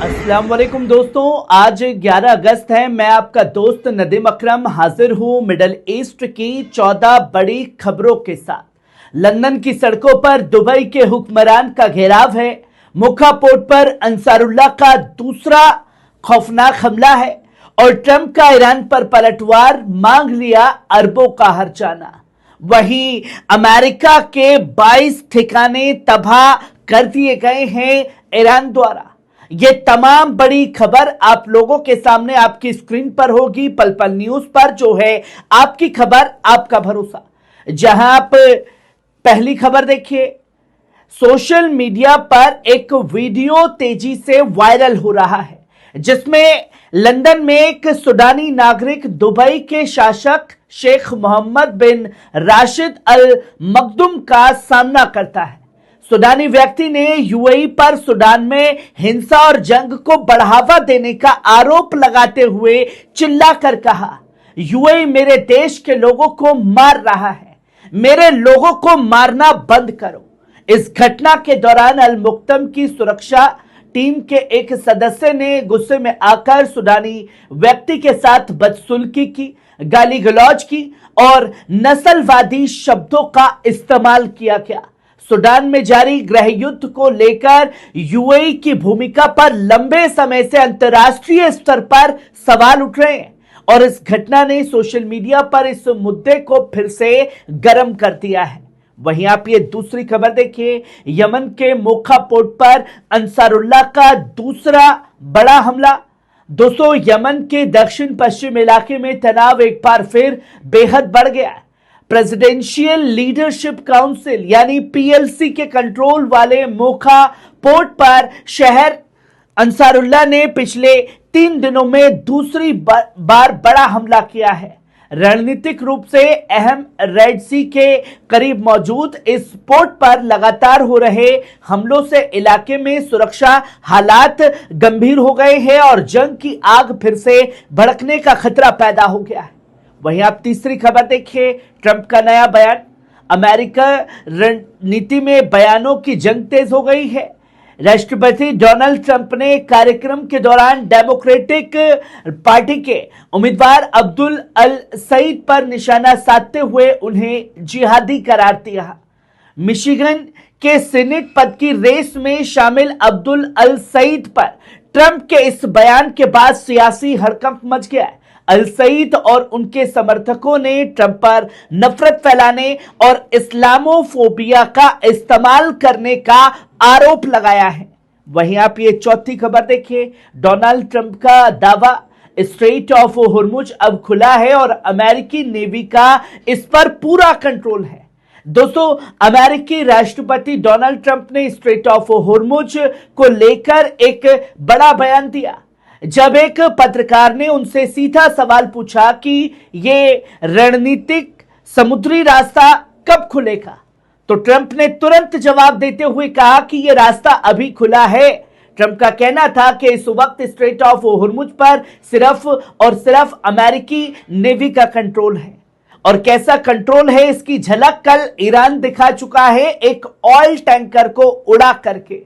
अस्सलाम वालेकुम दोस्तों, आज 11 अगस्त है। मैं आपका दोस्त नदीम अकरम हाजिर हूं मिडल ईस्ट की 14 बड़ी खबरों के साथ। लंदन की सड़कों पर दुबई के हुक्मरान का घेराव है। मोखा पोर्ट पर अंसारुल्लाह का दूसरा खौफनाक हमला है और ट्रंप का ईरान पर पलटवार, मांग लिया अरबों का हर्जाना। वहीं अमेरिका के 22 ठिकाने तबाह कर दिए गए हैं ईरान द्वारा। ये तमाम बड़ी खबर आप लोगों के सामने आपकी स्क्रीन पर होगी, पल पल न्यूज पर, जो है आपकी खबर आपका भरोसा। जहां आप पहली खबर देखिए, सोशल मीडिया पर एक वीडियो तेजी से वायरल हो रहा है जिसमें लंदन में एक सुडानी नागरिक दुबई के शासक शेख मोहम्मद बिन राशिद अल मखदूम का सामना करता है। सुडानी व्यक्ति ने यूएई पर सुडान में हिंसा और जंग को बढ़ावा देने का आरोप लगाते हुए चिल्लाकर कहा, यूएई मेरे देश के लोगों को मार रहा है, मेरे लोगों को मारना बंद करो। इस घटना के दौरान अल मखदूम की सुरक्षा टीम के एक सदस्य ने गुस्से में आकर सुडानी व्यक्ति के साथ बदसलूकी की, गाली गलौज की और नस्लवादी शब्दों का इस्तेमाल किया गया। सुडान में जारी गृह युद्ध को लेकर यूएई की भूमिका पर लंबे समय से अंतर्राष्ट्रीय स्तर पर सवाल उठ रहे हैं और इस घटना ने सोशल मीडिया पर इस मुद्दे को फिर से गर्म कर दिया है। वहीं आप ये दूसरी खबर देखिए, यमन के मोखा पोर्ट पर अंसारुल्लाह का दूसरा बड़ा हमला। दोस्तों, यमन के दक्षिण पश्चिम इलाके में तनाव एक बार फिर बेहद बढ़ गया है। प्रेसिडेंशियल लीडरशिप काउंसिल यानी पीएलसी के कंट्रोल वाले मोखा पोर्ट पर शहर अंसारुल्लाह ने पिछले 3 दिनों में दूसरी बार बड़ा हमला किया है। रणनीतिक रूप से अहम रेड सी के करीब मौजूद इस पोर्ट पर लगातार हो रहे हमलों से इलाके में सुरक्षा हालात गंभीर हो गए हैं और जंग की आग फिर से भड़कने का खतरा पैदा हो गया है। वहीं आप तीसरी खबर देखिए, ट्रंप का नया बयान। अमेरिका रणनीति में बयानों की जंग तेज हो गई है। राष्ट्रपति डोनाल्ड ट्रंप ने कार्यक्रम के दौरान डेमोक्रेटिक पार्टी के उम्मीदवार अब्दुल अल सईद पर निशाना साधते हुए उन्हें जिहादी करार दिया। मिशिगन के सीनेट पद की रेस में शामिल अब्दुल अल सईद पर ट्रंप के इस बयान के बाद सियासी हड़कंप मच गया है। अल सईद और उनके समर्थकों ने ट्रंप पर नफरत फैलाने और इस्लामोफोबिया का इस्तेमाल करने का आरोप लगाया है। वहीं आप ये चौथी खबर देखिए, डोनाल्ड ट्रंप का दावा, स्ट्रेट ऑफ होर्मुज अब खुला है और अमेरिकी नेवी का इस पर पूरा कंट्रोल है। दोस्तों, अमेरिकी राष्ट्रपति डोनाल्ड ट्रंप ने स्ट्रेट ऑफ होर्मुज को लेकर एक बड़ा बयान दिया। जब एक पत्रकार ने उनसे सीधा सवाल पूछा कि ये रणनीतिक समुद्री रास्ता कब खुलेगा, तो ट्रंप ने तुरंत जवाब देते हुए कहा कि यह रास्ता अभी खुला है। ट्रंप का कहना था कि इस वक्त स्ट्रेट ऑफ होर्मुज पर सिर्फ और सिर्फ अमेरिकी नेवी का कंट्रोल है और कैसा कंट्रोल है इसकी झलक कल ईरान दिखा चुका है, एक ऑयल टैंकर को उड़ा करके।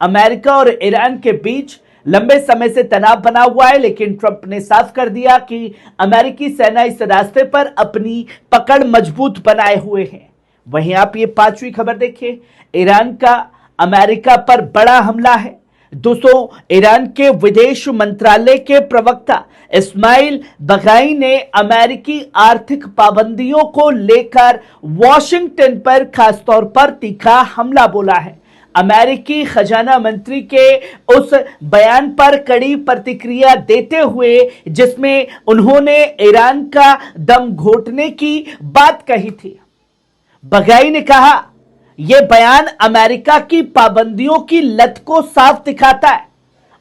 अमेरिका और ईरान के बीच लंबे समय से तनाव बना हुआ है, लेकिन ट्रंप ने साफ कर दिया कि अमेरिकी सेना इस रास्ते पर अपनी पकड़ मजबूत बनाए हुए है। वहीं आप ये पांचवी खबर देखिए, ईरान का अमेरिका पर बड़ा हमला है। दोस्तों, ईरान के विदेश मंत्रालय के प्रवक्ता इस्माइल बगाई ने अमेरिकी आर्थिक पाबंदियों को लेकर वॉशिंगटन पर खासतौर पर तीखा हमला बोला है। अमेरिकी खजाना मंत्री के उस बयान पर कड़ी प्रतिक्रिया देते हुए जिसमें उन्होंने ईरान का दम घोटने की बात कही थी, बगाई ने कहा, यह बयान अमेरिका की पाबंदियों की लत को साफ दिखाता है।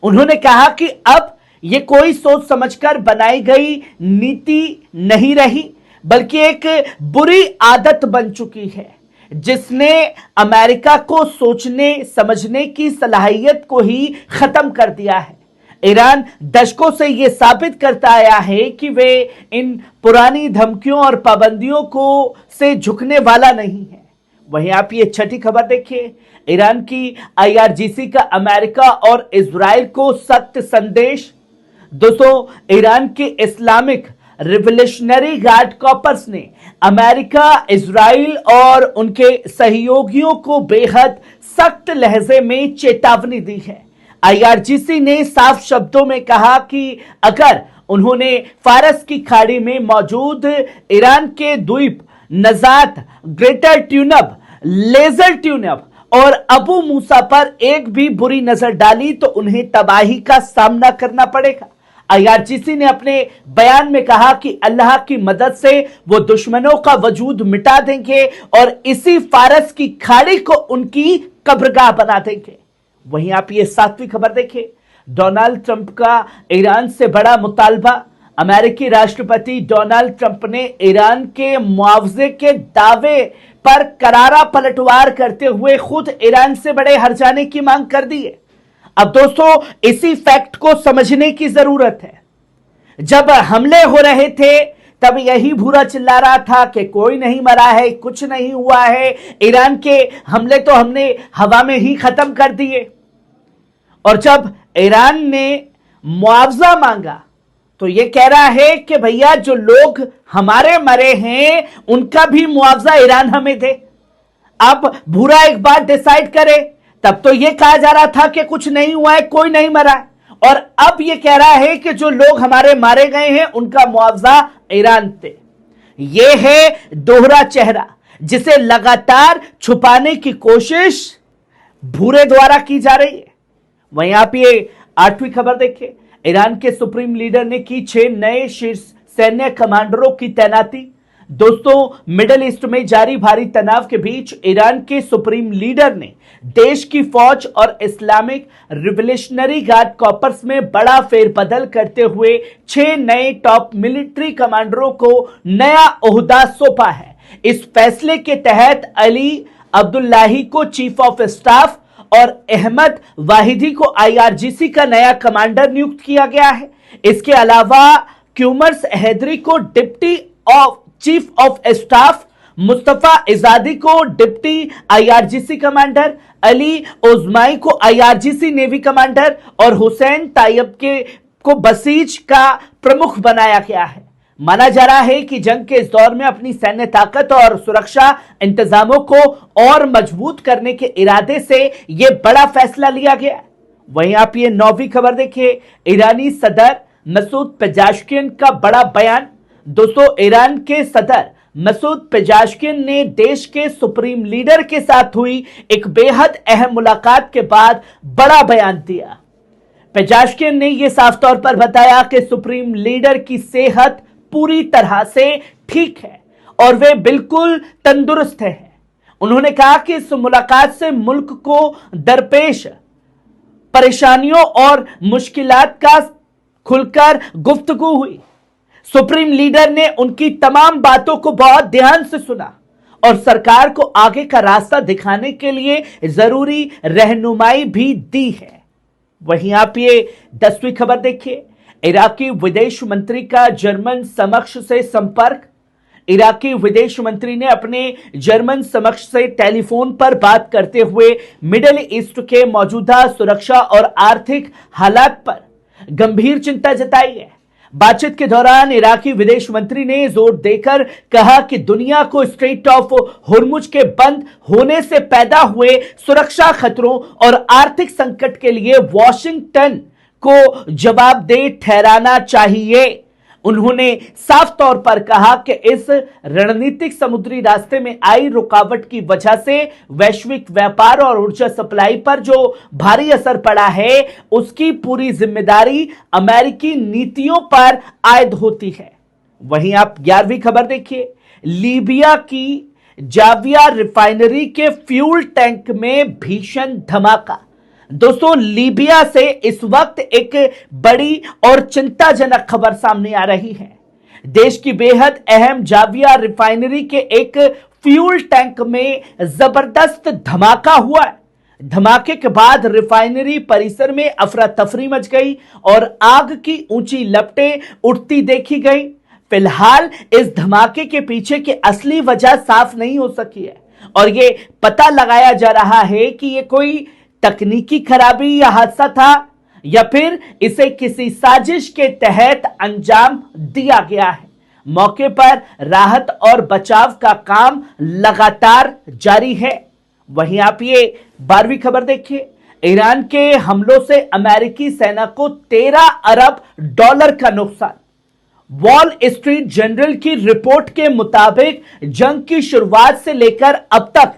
उन्होंने कहा कि अब यह कोई सोच समझकर बनाई गई नीति नहीं रही, बल्कि एक बुरी आदत बन चुकी है। जिसने अमेरिका को सोचने समझने की सलाहियत को ही खत्म कर दिया है। ईरान दशकों से यह साबित करता आया है कि वे इन पुरानी धमकियों और पाबंदियों को से झुकने वाला नहीं है। वहीं आप ये छठी खबर देखिए, ईरान की आईआरजीसी का अमेरिका और इजराइल को सख्त संदेश। दोस्तों, ईरान के इस्लामिक रिवोल्यूशनरी गार्ड कॉर्प्स ने अमेरिका, इजराइल और उनके सहयोगियों को बेहद सख्त लहजे में चेतावनी दी है। आईआरजीसी ने साफ शब्दों में कहा कि अगर उन्होंने फारस की खाड़ी में मौजूद ईरान के द्वीप नजात, ग्रेटर ट्यूनब, लेजर ट्यूनब और अबू मूसा पर एक भी बुरी नजर डाली तो उन्हें तबाही का सामना करना पड़ेगा। आईआरजीसी ने अपने बयान में कहा कि अल्लाह की मदद से वो दुश्मनों का वजूद मिटा देंगे और इसी फारस की खाड़ी को उनकी कब्रगाह बना देंगे। वहीं आप ये सातवीं खबर देखिए, डोनाल्ड ट्रंप का ईरान से बड़ा मुतालबा। अमेरिकी राष्ट्रपति डोनाल्ड ट्रंप ने ईरान के मुआवजे के दावे पर करारा पलटवार करते हुए खुद ईरान से बड़े हर्जाने की मांग कर दी है। अब दोस्तों, इसी फैक्ट को समझने की जरूरत है। जब हमले हो रहे थे तब यही भूरा चिल्ला रहा था कि कोई नहीं मरा है, कुछ नहीं हुआ है, ईरान के हमले तो हमने हवा में ही खत्म कर दिए। और जब ईरान ने मुआवजा मांगा तो यह कह रहा है कि भैया जो लोग हमारे मरे हैं उनका भी मुआवजा ईरान हमें दे। अब भूरा एक बात डिसाइड करे, तब तो यह कहा जा रहा था कि कुछ नहीं हुआ है, कोई नहीं मरा है, और अब यह कह रहा है कि जो लोग हमारे मारे गए हैं उनका मुआवजा ईरान दे। यह है दोहरा चेहरा जिसे लगातार छुपाने की कोशिश भूरे द्वारा की जा रही है। वहीं आप ये आठवीं खबर देखिए, ईरान के सुप्रीम लीडर ने की 6 नए शीर्ष सैन्य कमांडरों की तैनाती। दोस्तों, मिडिल ईस्ट में जारी भारी तनाव के बीच ईरान के सुप्रीम लीडर ने देश की फौज और इस्लामिक रिवोल्यूशनरी गार्ड कॉर्प्स में बड़ा फेरबदल करते हुए 6 नए टॉप मिलिट्री कमांडरों को नया ओहदा सौंपा है। इस फैसले के तहत अली अब्दुल्लाही को चीफ ऑफ स्टाफ और अहमद वाहिदी को आईआरजीसी का नया कमांडर नियुक्त किया गया है। इसके अलावा क्यूमर्स हैदरी को deputy chief of staff, Mostafa Izadi को डिप्टी आईआरजीसी कमांडर, अली ओजमाई को आईआरजीसी नेवी कमांडर और हुसैन तायब को बसीज का प्रमुख बनाया गया है। माना जा रहा है कि जंग के इस दौर में अपनी सैन्य ताकत और सुरक्षा इंतजामों को और मजबूत करने के इरादे से यह बड़ा फैसला लिया गया। वहीं आप ये 9वीं खबर देखिए, ईरानी सदर मसूद पेजाशकियन का बड़ा बयान। दोस्तों, ईरान के सदर मसूद पेजाशकियन ने देश के सुप्रीम लीडर के साथ हुई एक बेहद अहम मुलाकात के बाद बड़ा बयान दिया। पेजाशकियन ने यह साफ तौर पर बताया कि सुप्रीम लीडर की सेहत पूरी तरह से ठीक है और वे बिल्कुल तंदुरुस्त हैं। उन्होंने कहा कि इस मुलाकात से मुल्क को दरपेश परेशानियों और मुश्किलात का खुलकर गुफ्तगू हुई। सुप्रीम लीडर ने उनकी तमाम बातों को बहुत ध्यान से सुना और सरकार को आगे का रास्ता दिखाने के लिए जरूरी रहनुमाई भी दी है। वहीं आप ये 10वीं खबर देखिए, इराकी विदेश मंत्री का जर्मन समक्ष से संपर्क। इराकी विदेश मंत्री ने अपने जर्मन समक्ष से टेलीफोन पर बात करते हुए मिडिल ईस्ट के मौजूदा सुरक्षा और आर्थिक हालात पर गंभीर चिंता जताई है। बातचीत के दौरान इराकी विदेश मंत्री ने जोर देकर कहा कि दुनिया को स्ट्रेट ऑफ होर्मुज के बंद होने से पैदा हुए सुरक्षा खतरों और आर्थिक संकट के लिए वॉशिंगटन को जवाबदेह ठहराना चाहिए। उन्होंने साफ तौर पर कहा कि इस रणनीतिक समुद्री रास्ते में आई रुकावट की वजह से वैश्विक व्यापार और ऊर्जा सप्लाई पर जो भारी असर पड़ा है उसकी पूरी जिम्मेदारी अमेरिकी नीतियों पर आयद होती है। वहीं आप 11वीं खबर देखिए, लीबिया की जाविया रिफाइनरी के फ्यूल टैंक में भीषण धमाका। दोस्तों, लीबिया से इस वक्त एक बड़ी और चिंताजनक खबर सामने आ रही है। देश की बेहद अहम जाविया रिफाइनरी के एक फ्यूल टैंक में जबरदस्त धमाका हुआ है। धमाके के बाद रिफाइनरी परिसर में अफरा तफरी मच गई और आग की ऊंची लपटें उठती देखी गई। फिलहाल इस धमाके के पीछे की असली वजह साफ नहीं हो सकी है और ये पता लगाया जा रहा है कि ये कोई तकनीकी खराबी या हादसा था या फिर इसे किसी साजिश के तहत अंजाम दिया गया है। मौके पर राहत और बचाव का काम लगातार जारी है। वहीं आप ये 12वीं खबर देखिए। ईरान के हमलों से अमेरिकी सेना को 13 अरब डॉलर का नुकसान। वॉल स्ट्रीट जर्नल की रिपोर्ट के मुताबिक जंग की शुरुआत से लेकर अब तक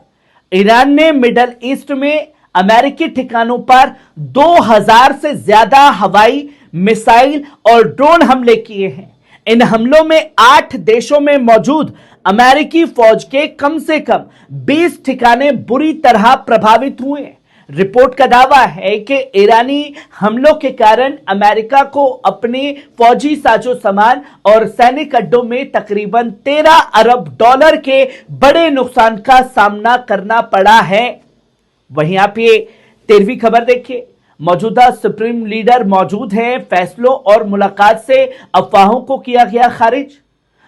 ईरान ने मिडल ईस्ट में अमेरिकी ठिकानों पर 2000 से ज्यादा हवाई, मिसाइल और ड्रोन हमले किए हैं। इन हमलों में 8 देशों में मौजूद अमेरिकी फौज के कम से कम 20 ठिकाने बुरी तरह प्रभावित हुए हैं। रिपोर्ट का दावा है कि ईरानी हमलों के कारण अमेरिका को अपने फौजी साजो सामान और सैनिक अड्डों में तकरीबन 13 अरब डॉलर के बड़े नुकसान का सामना करना पड़ा है। वहीं आप ये 13वीं खबर देखिए। मौजूदा सुप्रीम लीडर मौजूद हैं, फैसलों और मुलाकात से अफवाहों को किया गया खारिज।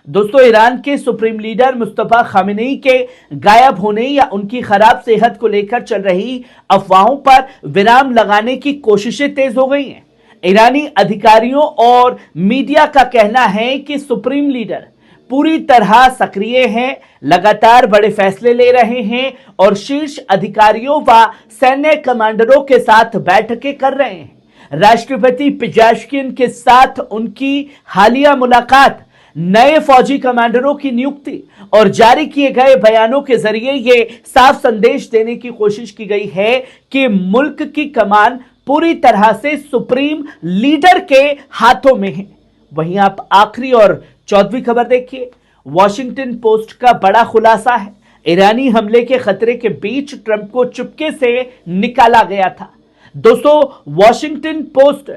दोस्तों, ईरान के सुप्रीम लीडर मुस्तफा खामेनी के गायब होने या उनकी खराब सेहत को लेकर चल रही अफवाहों पर विराम लगाने की कोशिशें तेज हो गई हैं। ईरानी अधिकारियों और मीडिया का कहना है कि सुप्रीम लीडर पूरी तरह सक्रिय हैं, लगातार बड़े फैसले ले रहे हैं और शीर्ष अधिकारियों व सैन्य कमांडरों के साथ बैठकें कर रहे हैं। राष्ट्रपति पेजेश्किन के साथ उनकी हालिया मुलाकात, नए फौजी कमांडरों की नियुक्ति और जारी किए गए बयानों के जरिए ये साफ संदेश देने की कोशिश की गई है कि मुल्क की कमान पूरी तरह से सुप्रीम लीडर के हाथों में है। वहीं आप आखिरी और 14वीं खबर देखिए। वॉशिंगटन पोस्ट का बड़ा खुलासा है। ईरानी हमले के खतरे के बीच ट्रंप को चुपके से निकाला गया था। दोस्तों, वॉशिंगटन पोस्ट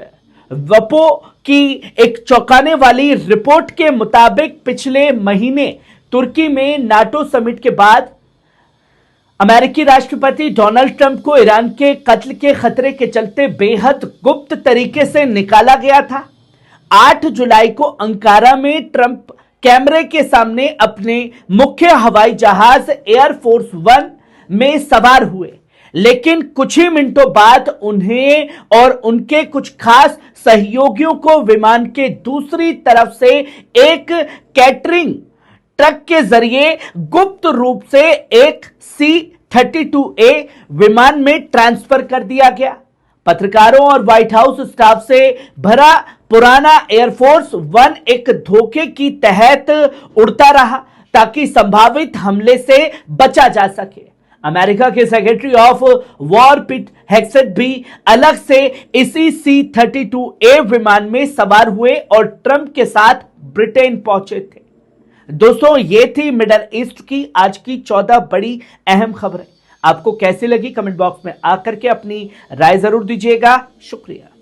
वपो की एक चौंकाने वाली रिपोर्ट के मुताबिक पिछले महीने तुर्की में नाटो समिट के बाद अमेरिकी राष्ट्रपति डोनाल्ड ट्रंप को ईरान के कत्ल के खतरे के चलते बेहद गुप्त तरीके से निकाला गया था। 8 जुलाई को अंकारा में ट्रंप कैमरे के सामने अपने मुख्य हवाई जहाज एयरफोर्स 1 में सवार हुए, लेकिन कुछ ही मिनटों बाद उन्हें और उनके कुछ खास सहयोगियों को विमान के दूसरी तरफ से एक कैटरिंग ट्रक के जरिए गुप्त रूप से एक C-32A विमान में ट्रांसफर कर दिया गया। पत्रकारों और व्हाइट हाउस स्टाफ से भरा पुराना एयरफोर्स 1 एक धोखे की तहत उड़ता रहा ताकि संभावित हमले से बचा जा सके। अमेरिका के सेक्रेटरी ऑफ वॉर पिट हेक्सेट भी अलग से इसी C-32A विमान में सवार हुए और ट्रंप के साथ ब्रिटेन पहुंचे थे। दोस्तों, ये थी मिडल ईस्ट की आज की 14 बड़ी अहम खबरें। आपको कैसी लगी कमेंट बॉक्स में आकर के अपनी राय जरूर दीजिएगा। शुक्रिया।